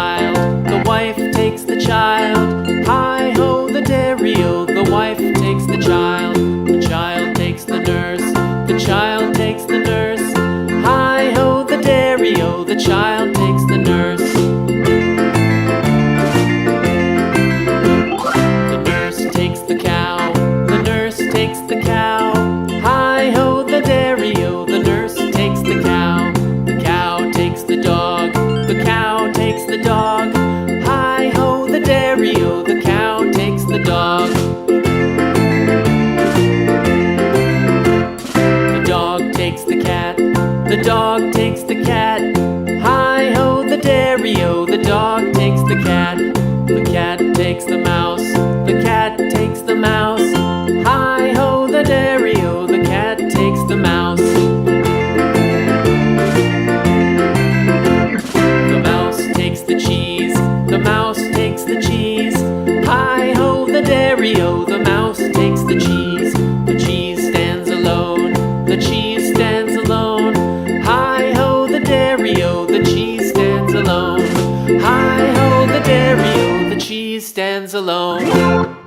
child, the wife takes the child. Hi ho the dairy-o, the wife takes the child takes the nurse, the child takes the nurse. Hi ho the dairy-o, the child takes the nurse. The nurse takes the cow, the nurse takes the cow. Hi ho the dairy-o, the nurse takes the cow. The cow takes the dog, the cow takes the dog. Hi ho the dairy-o, the cow takes the dog. The dog takes the cat, the dog takes the cat. Hi ho the dairy-o, the dog takes the cat. The cat takes the mouse, the cat takes the mouse. Hi ho the dairy-o, the cat takes the mouse. The mouse takes the cheese, the mouse takes the cheese. Hi ho the dairy-o, the mouse takes the cheese. The cheese stands alone, the cheese stands alone. Hi ho the dairy-o, the cheese stands alone. Hi ho the dairy-o, the cheese stands alone.